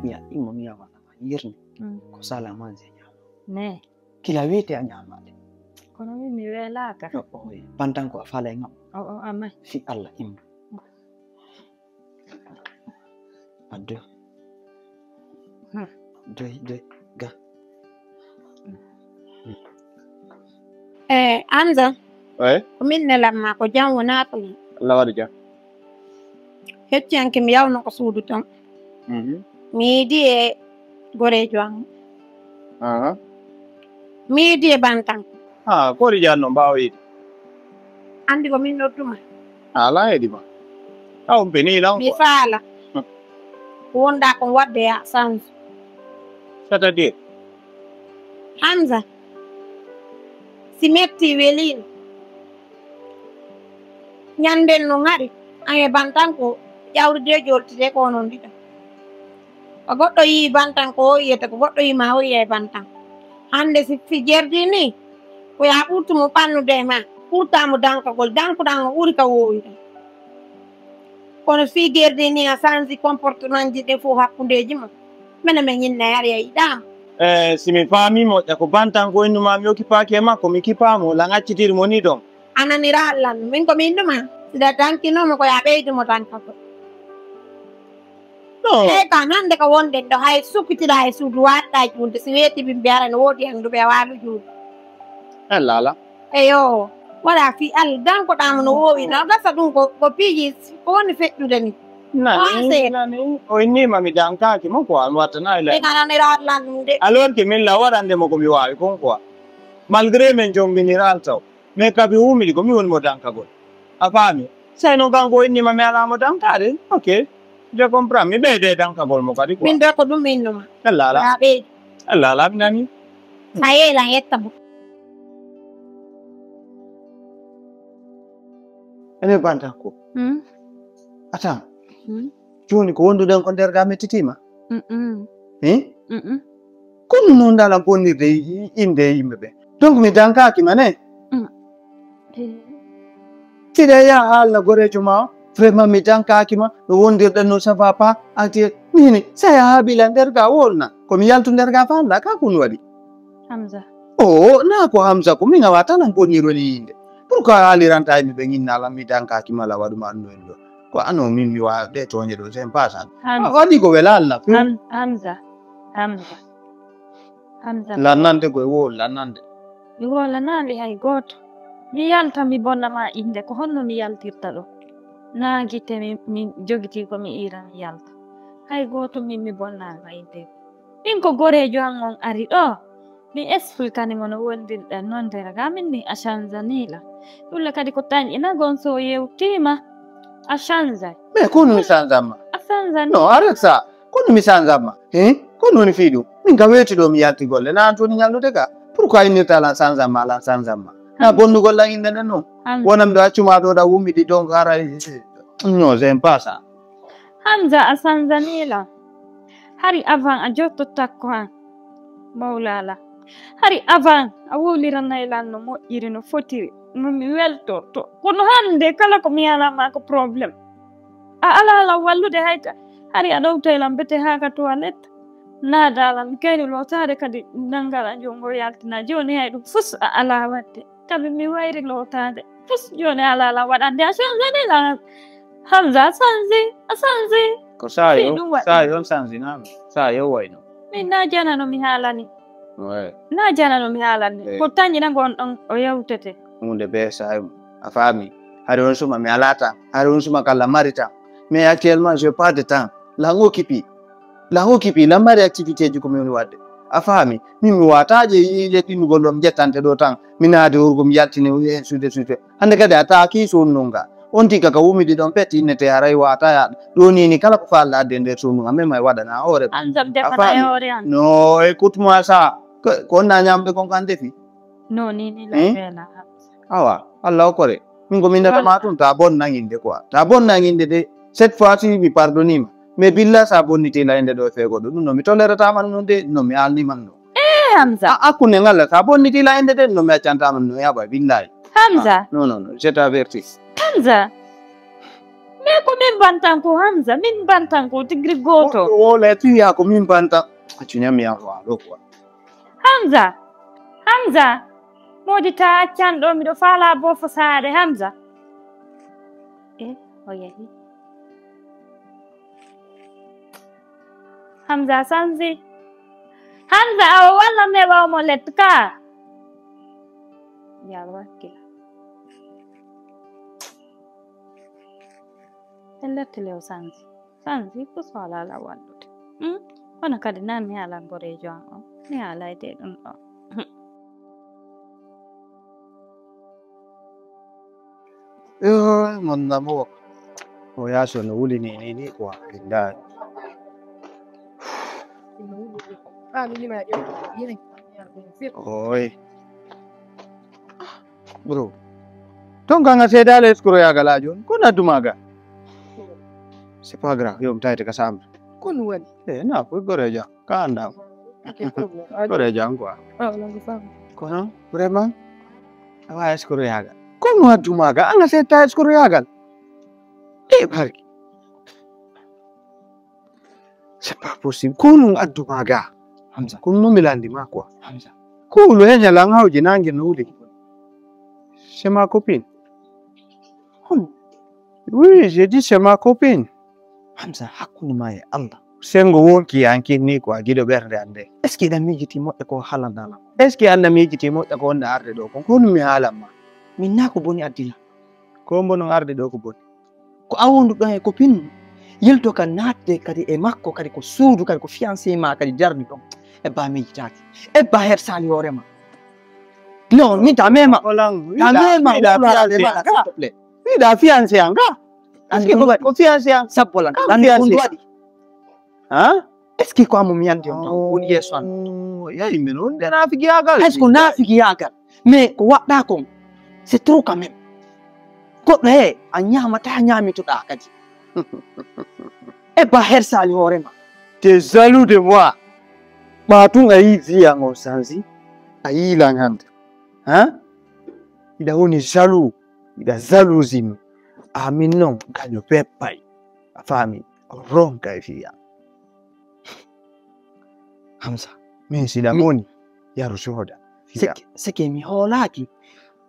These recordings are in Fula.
ya imo ya wana yirni ko sala manze nyama ne kila wete anyama de kono mimi welaka pantan ko fala ngam amma fi Allah imo ado do ga Hamza min ne lamma ko jam wona to Allah wadi jam hecci anke mi yawno ko suudu tan mi di e gorejo am mi di e bantan ko ri janno bawi andi ko min nodduma ala edi ma aw beni la mi faala wonda ko wadde ya sans c'est-à-dire Hamza si metti welin nyanden no ngari ay bantan ko yawrude joltide ko non dita o goddo yi bantan ko yete ko goddo yi ma o yi bantan hande si fijerdi ni ko ya ɓurtumo ɓannude ma ɓurtamo dankagol dankuɗan ɓuri ka wowi kono figerdi ni a changi comportement ji ɗe fof hakkundeji ma mene men ñinne yar yeyiɗama simi famimo ko bantan ko innuma mi occupaki e makko mi kipamo la ŋaccitirmo ni ɗon ananira allan min komi induma sida tankinomo ko ya ɓeydumo tankagol kan hande ko wonden ɗo hay sukkitiɗa e suudu waɗɗa julde si weeti ɓe mbiyara ne woodi annduɓe e waalo julde lala eyo waɗa fi Allah dankoɗamo no wowi no gasa ɗum ko piiji ko woni feƴƴude ni nani o innima mi dankaki mo quoi mi wattana e kananira allan ɗum de alors que min la waɗandemo komi wawi kon quoi malgré min jongbiniral taw mais kabi humidi komi woni mo dankagol a faami sayno kanko innima mi alamo dankade ok je comprends mi ɓeyde dankagol mo kadi quoi min de ko ɗum innuma lala ya ɓeydi lala mi nani sa yeelan yettamo ene bantan ko atan joni ko wonduɗen ko nder ga mettitima kono noon dala bonnirde inde yimɓeɓe donc mi dankaki mane tiɗa ya haalna gorejo ma vraiment mi dankaki ma no wondirɗen no ça va pas ati mini sa ya haabila nder ga wolna komi yaltu nder ga fanda ka kon waɗi Hamza na ko Hamza ko min a watanan bonnironi yinde pourquoi haaliranta yimɓeɓe ñinnalam mi dankaki mala waɗuma anno en ɗo ko ano min mi wawa ɗe toñe ɗo sen pasan waɗi ko welalna Hamza lannande koye wol lannande mi wolanali hay goto mi yalta mi bonnama inde ko honno mi yaltirta ɗo na guite mi jogiti komi ira mi yalta hay goto min mi bonnama inde min ko gorejo an on ari ɗo mi explicanimo no wondirɗen noon nder ga min ni a changanila ɗulle kadi ko tañƴina gon so yewtima a changeay mais kono mi changamma a changan non arrête ça kono mi changamma kono woni fii ɗum min ka weeti ɗo mi yalti golle na toni ñallude ka pourquoi innirta alan changamma alan changamma na bonnugol lan inde nden noon wonam ɗo accuma ɗo ɗa wummidi donc ara non j'aime pas ça Hamza a changanila hari avant a jottotakko an mawlala hari avant a wowliranaylan no moƴƴiri no fotiri nomi weltorto kono hande kala ko mi alama ko probléme a ala wallude hayta hari a ɗowtaylan bete haka toilette naadalan mi kayni lotade kadi nangala jongo yaltina joni hay ɗum fus a ala wadde kadi mi wayri lotade fus joni alala waɗande a changanila Hamza a changi ko sayo on changinama sa yewwayno min na janano mi haalani na janano mi haalani ko tañƴina gon ɗon o yewtete hunde be sayo a faami hari on suma mi alata hari on suma kala marita mais actuellement j'ai pas de temps la ngokkipi la mari activité ji ko min wadde a faami min mi wataje yeɗɗinugol ɗo mi jettante ɗo tan mi naade worgo mi yaltini suude hande kadi a taaki sonnunga on tigga ka wumidi ɗon pet innete haray wata yaɗa ɗo nini kala ko falla adde nder sonnunga même may waɗana hoore no écoute moi ça ko onna ñamde kon kan defi awa Allah okore min ko min natama tun ta bonnanginde quoi ta bonnanginde de cette fois ci mi pardonnima mais billa sa bonnitila ende ɗo feego ɗo ɗum no mi toleratama noon de no mi alniman no Hamza hakkunde ngalla sa bonnitila ende de no mi accantama no yaɓa billahi Hamza non je t'avertis Hamza Me ko min bantan ko Hamza, min bantan ko tigri goto. Wole tu ya ko min banta. Achunya mi ya wa kwa. Hamza. Modi ta accan ɗo miɗo faala bo fasade Hamza. O yahi. Hamza sanzi. Hamza awo walla meɓa mo let ka. Ya wakkila. Elletele o sanzi. Sanzi ko solala wallude. Kono kadi na mi halan borejo an o. Mi halayde ɗum ɗo. Monna mo. O ya so no wuli ni kwa linda. Oi. Bro. Tonga nga seda le skoro ya galajo. Kuna dumaga. C'est pas grave. Yo mtaite kasamba. Kono wani. Na ko goreja. Kanda. Goreja ngwa. Kono vraiment. Awa skoro ya ga. Kono dumaga anga seta skoro ya ga. Bari. C'est pas possible. Kono adumaga. Hamza. Kono milandi makwa. Hamza. Kulu henya langau jinange nuli. C'est ma copine. Oui, j'ai dit c'est ma copine. Hamza, hakuna mai Allah. Sengo wonki yanki ni kwa gido berde ande. Est-ce que da mijiti mo ko halandala? Est-ce que anda mijiti mo ko onda arde do ko kono mi halama. Min nako boni adila. Ko mbono arde do ko boni. Ko awondu do e copine. Yelto kan natte kadi e makko kadi ko suudu kadi ko fiancé ma kadi jardi dum. E ba mijitaki. E ba her sali horema. Non, mi da mema. Olang. Da mema da fiancé. Mi da fiancé anga. Est-ce que ko fiancé anga sabola dan kundu wadi. Hein? Est-ce que ko amu mi andi on woni yeso an. Ya imeno dana fi giagal. Est-ce que na fi giagal? Mais ko wadda ko c'est trop quand même. Ko be anyama ta nyami to da kadi. E ba her sali horema. T'es jaloux de moi. Matunga hivi yango sanzi. Aila nganda. Hein? Ida honi jaloux. Ida jalousie. Aminon kanyo pepai. Afami. Ronka hivi ya. Hamza. Mimi sidamoni ya rushoda. Seke mi holaki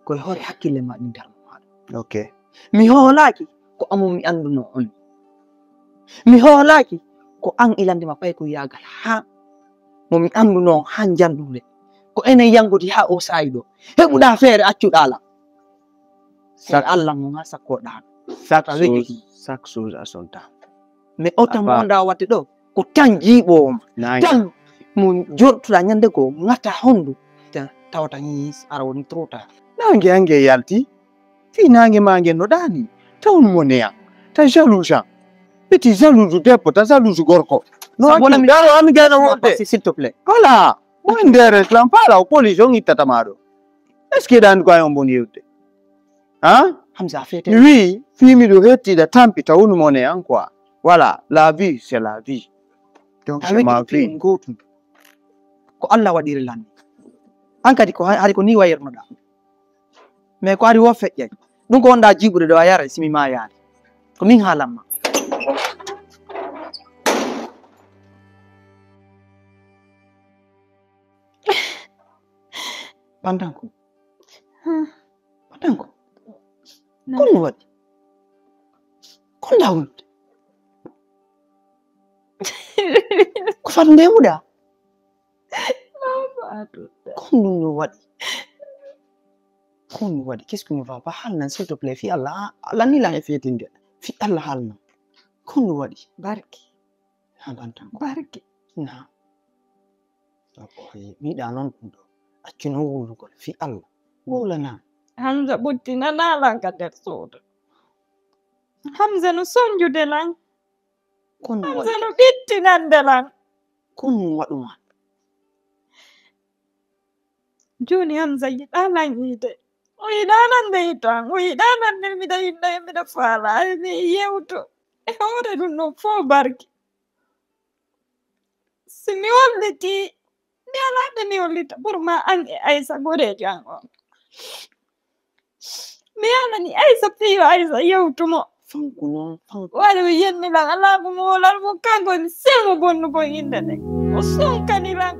ko hore hakkille ma ɗum dar mo. Okay. Mi holaki ko amu mi anduno on. Mi holaki ko an ilande ma fay ko yagal ha mo mi anduno han jandude ko enen yangoti ha o saydo hebuda feere accuɗala sak Allah mo ngasa ko ɗan Chaque chose à son temps. mais autant mo nda watte ɗo ko tan jiiɓo tan mo jortuɗa ñande ko ngata hondu tan tawata ni ara woni trota Nange ange yalti. Fi nange mange no dani. Tawun monea. Ta jalousant. Petit jaloux deppo, ta jaloux gorko. No, Sabona mi daro ami gana wote. s'il te plaît. Voilà. Mon dere clampala o police on itatamado. Est-ce que dan kwa yon boni yote? Hein? Hamza fete. Oui, fi mi do reti da tampi tawun monea quoi. Voilà, la vie c'est la vie. Donc c'est ma vie. Ko Allah waɗiri lande an kadi ko hari ko ni wayirnoɗa mais ko ari wo feƴƴay ɗum ko wonɗa jiɓude ɗo a yara simi ma yaade ko min haalanma bantanko konno waɗi kon lawnude ko fat ndemuɗa Qu'on wadi. Qu'est-ce qu'on va pas halna s'il te plaît fi Allah Allah ni la hefetinde fi Allah halna qu'on wadi barki habantan barki na mi da non kudo accino wulu ko fi Allah wala na Hamza buttina nalan ka der sodo. Hamza no sonjude lan. kon Hamza wadi no bittinande lan. kon waduma Joni Hamza yiɗalan yiide. O yiɗanande yitan. O yiɗanande miɗa yinna miɗa faala. Mi yewto. E hoore ɗum no fo barki. Si mi holliti, mi alaɗe mi hollita ɓur ma an e Aissa gorejo an on. Mi anani Aissa fiyo Aissa yewtumo. fanko non fanko wala wi yenni lang ala ko mo lan mo kago sel mo bonno ko indane o son kanilang